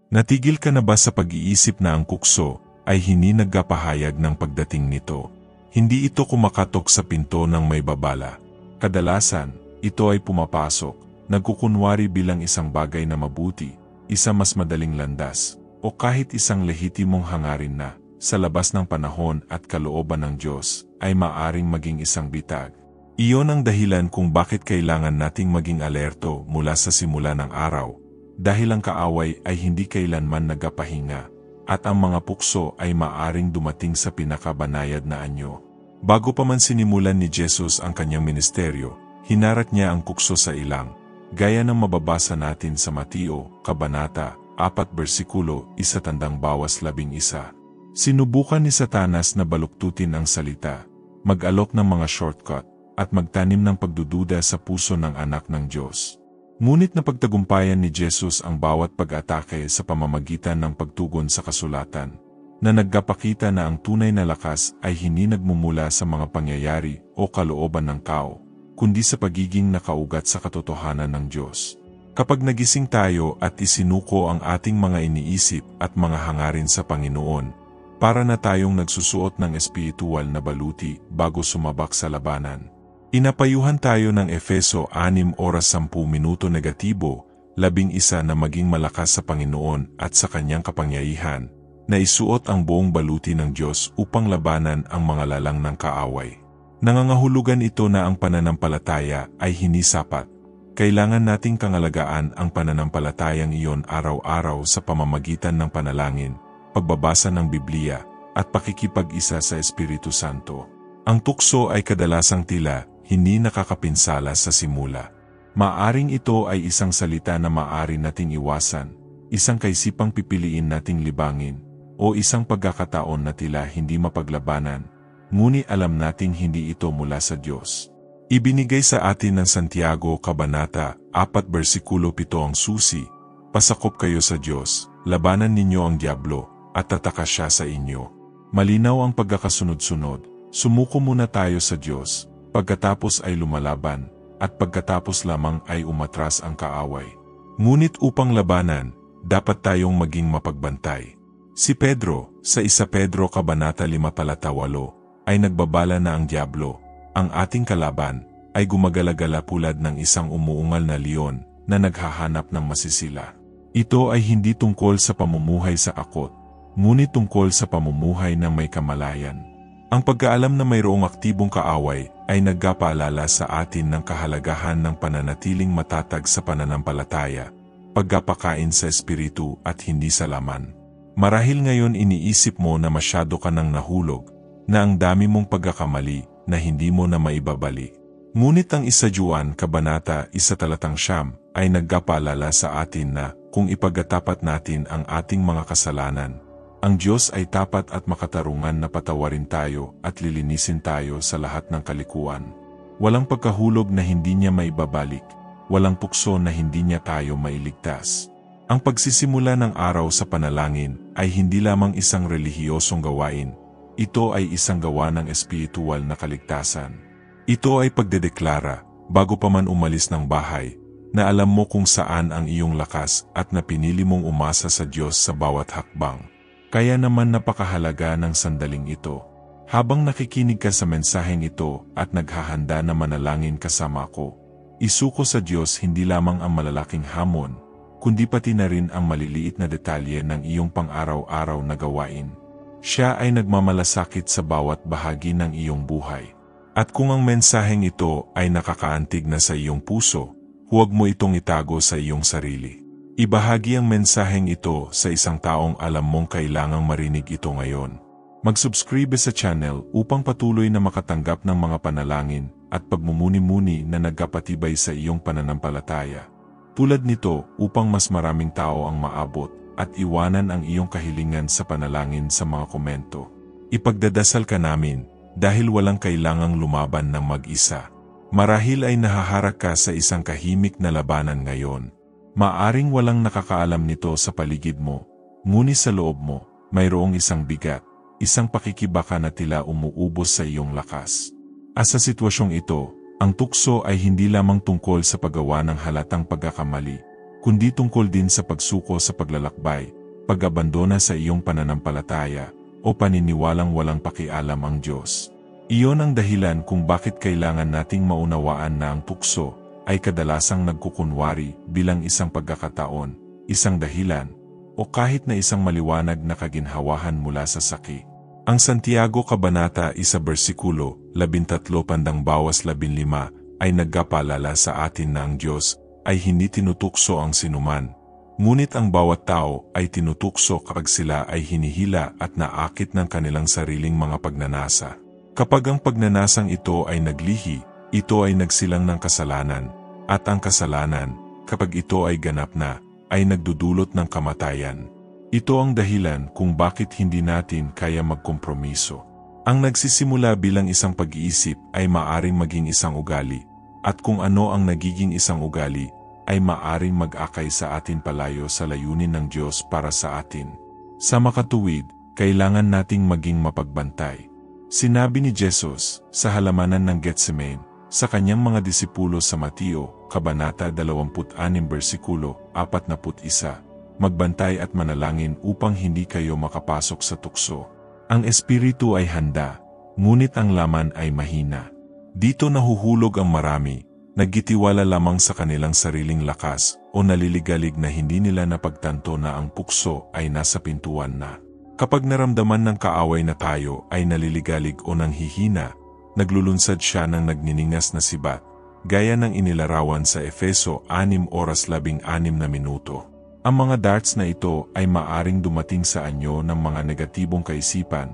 Natigil ka na ba sa pag-iisip na ang kukso ay hindi nagpapahayag ng pagdating nito? Hindi ito kumakatok sa pinto ng may babala. Kadalasan, ito ay pumapasok, nagkukunwari bilang isang bagay na mabuti, isa mas madaling landas, o kahit isang lehitimong hangarin na, sa labas ng panahon at kalooban ng Diyos, ay maaring maging isang bitag. Iyon ang dahilan kung bakit kailangan nating maging alerto mula sa simula ng araw, dahil ang kaaway ay hindi kailanman nagpapahinga, at ang mga pukso ay maaring dumating sa pinakabanayad na anyo. Bago pa man sinimulan ni Jesus ang kanyang ministeryo, hinarat niya ang kukso sa ilang, gaya ng mababasa natin sa Mateo, Kabanata 4 versikulo 1-11. Sinubukan ni Satanas na baluktutin ang salita, mag-alok ng mga shortcut, at magtanim ng pagdududa sa puso ng anak ng Diyos. Ngunit napagtagumpayan ni Jesus ang bawat pag-atake sa pamamagitan ng pagtugon sa kasulatan, na nagpakita na ang tunay na lakas ay hindi nagmumula sa mga pangyayari o kalooban ng tao, kundi sa pagiging nakaugat sa katotohanan ng Diyos. Kapag nagising tayo at isinuko ang ating mga iniisip at mga hangarin sa Panginoon, para na tayong nagsusuot ng espiritual na baluti bago sumabak sa labanan. Inapayuhan tayo ng Efeso 6:10 negatibo, 11 na maging malakas sa Panginoon at sa kanyang kapangyarihan, na isuot ang buong baluti ng Diyos upang labanan ang mga lalang ng kaaway. Nangangahulugan ito na ang pananampalataya ay hindi sapat. Kailangan nating kangalagaan ang pananampalatayang iyon araw-araw sa pamamagitan ng panalangin, pagbabasa ng Biblia, at pakikipag-isa sa Espiritu Santo. Ang tukso ay kadalasang tila hindi nakakapinsala sa simula. Maaring ito ay isang salita na maaari nating iwasan, isang kaisipang pipiliin nating libangin, o isang pagkakataon na tila hindi mapaglabanan, ngunit alam nating hindi ito mula sa Diyos. Ibinigay sa atin ng Santiago Kabanata 4 versikulo 7 ang susi, pasakop kayo sa Diyos, labanan ninyo ang diablo, at tataka siya sa inyo. Malinaw ang pagkakasunod-sunod, sumuko muna tayo sa Diyos, pagkatapos ay lumalaban, at pagkatapos lamang ay umatras ang kaaway. Ngunit upang labanan, dapat tayong maging mapagbantay. Si Pedro, sa 1 Pedro Kabanata 5:8, ay nagbabala na ang diablo, ang ating kalaban, ay gumagalagala tulad ng isang umuungal na leon na naghahanap ng masisila. Ito ay hindi tungkol sa pamumuhay sa akot, ngunit tungkol sa pamumuhay ng may kamalayan. Ang pagkaalam na mayroong aktibong kaaway ay nagpapaalala sa atin ng kahalagahan ng pananatiling matatag sa pananampalataya, pagpapakain sa espiritu at hindi sa laman. Marahil ngayon iniisip mo na masyado ka nang nahulog, na ang dami mong pagkakamali na hindi mo na maibabalik. Ngunit ang 1 Juan Kabanata 1:9 ay nagpapaalala sa atin na kung ipagkatapat natin ang ating mga kasalanan, ang Diyos ay tapat at makatarungan na patawarin tayo at lilinisin tayo sa lahat ng kalikuan. Walang pagkahulog na hindi niya maibabalik, walang pukso na hindi niya tayo mailigtas. Ang pagsisimula ng araw sa panalangin ay hindi lamang isang relihiyosong gawain, ito ay isang gawa ng espiritual na kaligtasan. Ito ay pagdedeklara, bago pa man umalis ng bahay, na alam mo kung saan ang iyong lakas at na pinili mong umasa sa Diyos sa bawat hakbang. Kaya naman napakahalaga ng sandaling ito. Habang nakikinig ka sa mensaheng ito at naghahanda na manalangin kasama ko, isuko sa Diyos hindi lamang ang malalaking hamon, kundi pati na rin ang maliliit na detalye ng iyong pang-araw-araw na gawain. Siya ay nagmamalasakit sa bawat bahagi ng iyong buhay. At kung ang mensaheng ito ay nakakaantig na sa iyong puso, huwag mo itong itago sa iyong sarili. Ibahagi ang mensaheng ito sa isang taong alam mong kailangang marinig ito ngayon. Mag-subscribe sa channel upang patuloy na makatanggap ng mga panalangin at pagmumuni-muni na nagkapatibay sa iyong pananampalataya. Tulad nito upang mas maraming tao ang maabot at iwanan ang iyong kahilingan sa panalangin sa mga komento. Ipagdadasal ka namin dahil walang kailangang lumaban ng mag-isa. Marahil ay nahaharap ka sa isang kahimik na labanan ngayon. Maaring walang nakakaalam nito sa paligid mo, ngunit sa loob mo, mayroong isang bigat, isang pakikibaka na tila umuubos sa iyong lakas. At sa sitwasyong ito, ang tukso ay hindi lamang tungkol sa paggawa ng halatang pagkakamali, kundi tungkol din sa pagsuko sa paglalakbay, pag-abandona sa iyong pananampalataya, o paniniwalang walang pakialam ang Diyos. Iyon ang dahilan kung bakit kailangan nating maunawaan na ang tukso ay kadalasang nagkukunwari bilang isang pagkakataon, isang dahilan, o kahit na isang maliwanag na kaginhawahan mula sa saki. Ang Santiago Kabanata 1 versikulo 13-15 ay nagpapaalala sa atin na ang Diyos ay hindi tinutukso ang sinuman, ngunit ang bawat tao ay tinutukso kapag sila ay hinihila at naakit ng kanilang sariling mga pagnanasa. Kapag ang pagnanasang ito ay naglihi, ito ay nagsilang ng kasalanan, at ang kasalanan, kapag ito ay ganap na, ay nagdudulot ng kamatayan. Ito ang dahilan kung bakit hindi natin kaya magkompromiso. Ang nagsisimula bilang isang pag-iisip ay maaring maging isang ugali, at kung ano ang nagiging isang ugali, ay maaring mag-akay sa atin palayo sa layunin ng Diyos para sa atin. Sa makatuwid, kailangan nating maging mapagbantay. Sinabi ni Jesus sa halamanan ng Getsemane sa kanyang mga disipulo sa Mateo, Kabanata 26 versikulo 41, magbantay at manalangin upang hindi kayo makapasok sa tukso. Ang espiritu ay handa, ngunit ang laman ay mahina. Dito nahuhulog ang marami, nagtitiwala lamang sa kanilang sariling lakas o naliligalig na hindi nila napagtanto na ang pukso ay nasa pintuan na. Kapag naramdaman ng kaaway na tayo ay naliligalig o nanghihina, naglulunsad siya ng nagniningas na sibat, gaya ng inilarawan sa Efeso 6:16 na minuto. Ang mga darts na ito ay maaring dumating sa anyo ng mga negatibong kaisipan,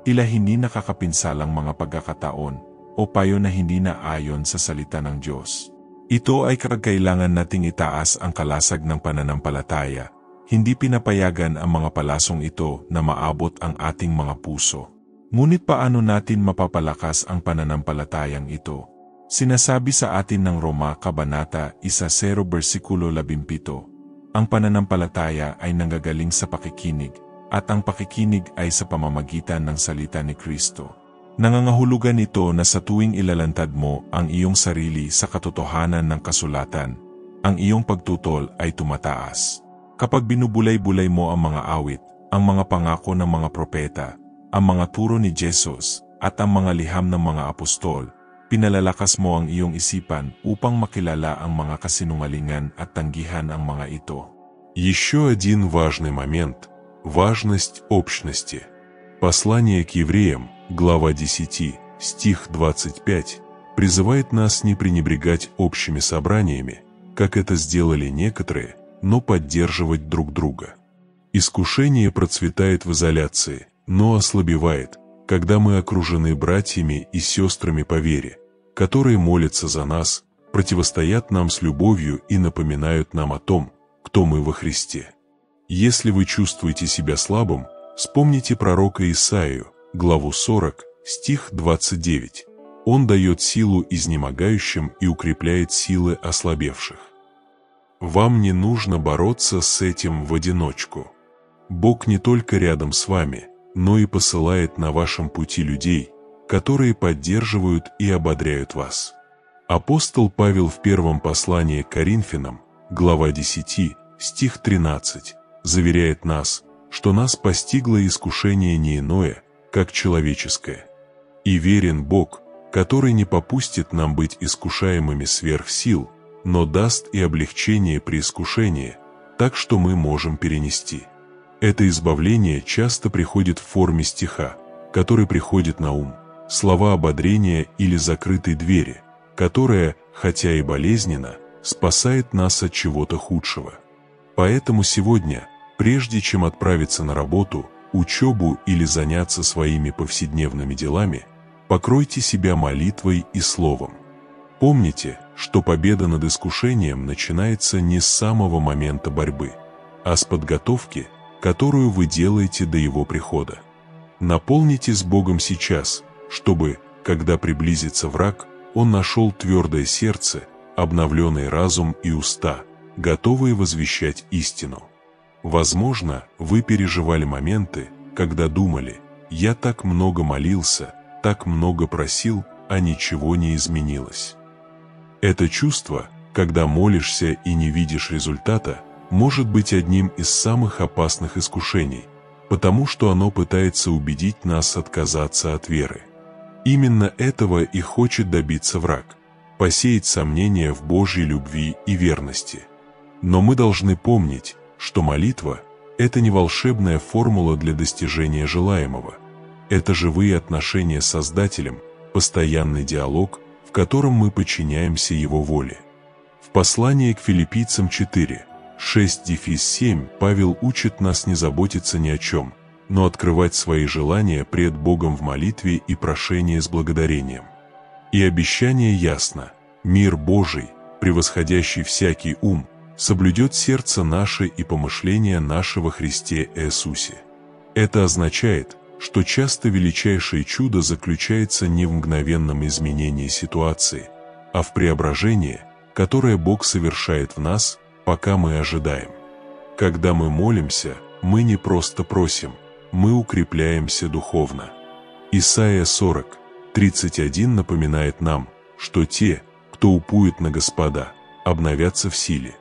tila hindi nakakapinsalang mga pagkakataon, o payo na hindi na ayon sa salita ng Diyos. Ito ay kailangan nating itaas ang kalasag ng pananampalataya. Hindi pinapayagan ang mga palasong ito na maabot ang ating mga puso. Ngunit paano natin mapapalakas ang pananampalatayang ito? Sinasabi sa atin ng Roma Kabanata 1 versikulo 17, ang pananampalataya ay nanggagaling sa pakikinig, at ang pakikinig ay sa pamamagitan ng salita ni Kristo. Nangangahulugan ito na sa tuwing ilalantad mo ang iyong sarili sa katotohanan ng kasulatan, ang iyong pagtutol ay tumataas. Kapag binubulay-bulay mo ang mga awit, ang mga pangako ng mga propeta, ang mga turo ni Jesus, at ang mga liham ng mga apostol, pinalalakas mo ang iyong isipan upang makilala ang mga kasinungalingan at tanggihan ang mga ito. Еще один важный момент – важность общности. Послание к евреям, глава 10, стих 25, призывает нас не пренебрегать общими собраниями, как это сделали некоторые, но поддерживать друг друга. Искушение процветает в изоляции, но ослабевает, когда мы окружены братьями и сестрами по вере, которые молятся за нас, противостоят нам с любовью и напоминают нам о том, кто мы во Христе. Если вы чувствуете себя слабым, вспомните пророка Исаию, главу 40, стих 29. Он дает силу изнемогающим и укрепляет силы ослабевших. Вам не нужно бороться с этим в одиночку. Бог не только рядом с вами, но и посылает на вашем пути людей, которые поддерживают и ободряют вас. Апостол Павел в первом послании к Коринфянам, глава 10, стих 13, заверяет нас, что нас постигло искушение не иное, как человеческое. И верен Бог, который не попустит нам быть искушаемыми сверх сил, но даст и облегчение при искушении, так что мы можем перенести. Это избавление часто приходит в форме стиха, который приходит на ум, слова ободрения или закрытой двери, которая, хотя и болезненно, спасает нас от чего-то худшего. Поэтому сегодня, прежде чем отправиться на работу, учебу или заняться своими повседневными делами, покройте себя молитвой и словом. Помните, что победа над искушением начинается не с самого момента борьбы, а с подготовки, которую вы делаете до его прихода. Наполнитесь Богом сейчас, чтобы, когда приблизится враг, он нашел твердое сердце, обновленный разум и уста, готовые возвещать истину. Возможно, вы переживали моменты, когда думали: «Я так много молился, так много просил, а ничего не изменилось». Это чувство, когда молишься и не видишь результата, может быть одним из самых опасных искушений, потому что оно пытается убедить нас отказаться от веры. Именно этого и хочет добиться враг – посеять сомнения в Божьей любви и верности. Но мы должны помнить, что молитва – это не волшебная формула для достижения желаемого. Это живые отношения с Создателем, постоянный диалог, в котором мы подчиняемся Его воле. В послании к Филиппийцам 4:6-7 Павел учит нас не заботиться ни о чем, но открывать свои желания пред Богом в молитве и прошении с благодарением. И обещание ясно: мир Божий, превосходящий всякий ум, соблюдет сердце наше и помышления наши во Христе Иисусе. Это означает, что часто величайшее чудо заключается не в мгновенном изменении ситуации, а в преображении, которое Бог совершает в нас, пока мы ожидаем. Когда мы молимся, мы не просто просим, мы укрепляемся духовно. Исайя 40:31 напоминает нам, что те, кто упует на Господа, обновятся в силе,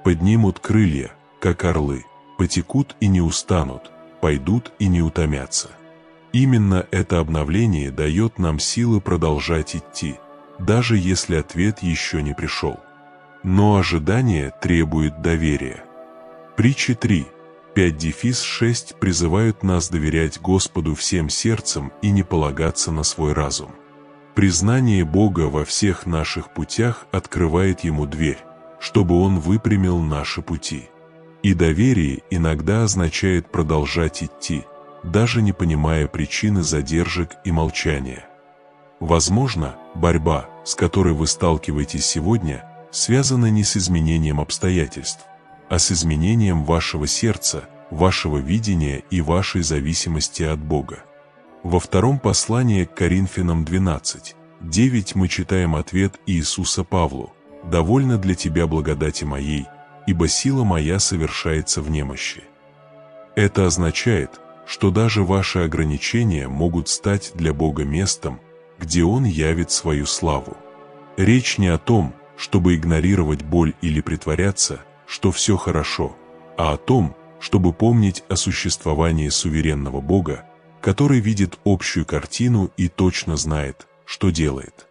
поднимут крылья, как орлы, потекут и не устанут, пойдут и не утомятся. Именно это обновление дает нам силы продолжать идти, даже если ответ еще не пришел. Но ожидание требует доверия. Притчи 3:5-6 призывают нас доверять Господу всем сердцем и не полагаться на свой разум. Признание Бога во всех наших путях открывает Ему дверь, чтобы Он выпрямил наши пути. И доверие иногда означает продолжать идти, даже не понимая причины задержек и молчания. Возможно, борьба, с которой вы сталкиваетесь сегодня, связана не с изменением обстоятельств, а с изменением вашего сердца, вашего видения и вашей зависимости от Бога. Во втором послании к Коринфянам 12:9 мы читаем ответ Иисуса Павлу: «Довольно для тебя благодати моей, ибо сила моя совершается в немощи». Это означает, что даже ваши ограничения могут стать для Бога местом, где Он явит свою славу. Речь не о том, чтобы игнорировать боль или притворяться, что все хорошо, а о том, чтобы помнить о существовании суверенного Бога, который видит общую картину и точно знает, что делает.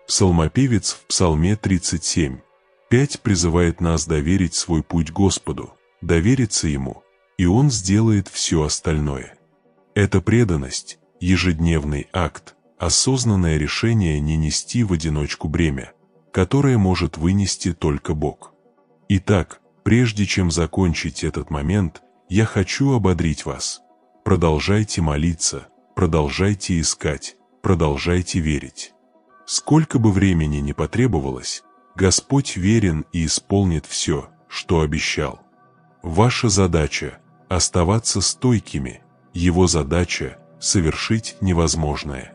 Псалмопевец в Псалме 37:5 призывает нас доверить свой путь Господу, довериться Ему, и Он сделает все остальное. Это преданность, ежедневный акт, осознанное решение не нести в одиночку бремя, которое может вынести только Бог. Итак, прежде чем закончить этот момент, я хочу ободрить вас. Продолжайте молиться, продолжайте искать, продолжайте верить. Сколько бы времени ни потребовалось, Господь верен и исполнит все, что обещал. Ваша задача – оставаться стойкими, Его задача – совершить невозможное.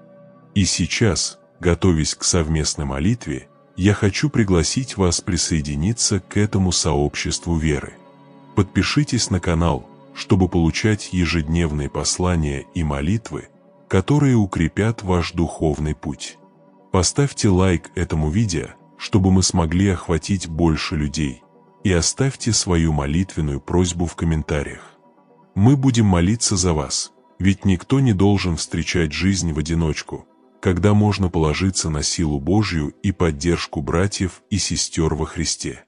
И сейчас, готовясь к совместной молитве, я хочу пригласить вас присоединиться к этому сообществу веры. Подпишитесь на канал, чтобы получать ежедневные послания и молитвы, которые укрепят ваш духовный путь. Поставьте лайк этому видео, чтобы мы смогли охватить больше людей, и оставьте свою молитвенную просьбу в комментариях. Мы будем молиться за вас, ведь никто не должен встречать жизнь в одиночку, когда можно положиться на силу Божью и поддержку братьев и сестер во Христе.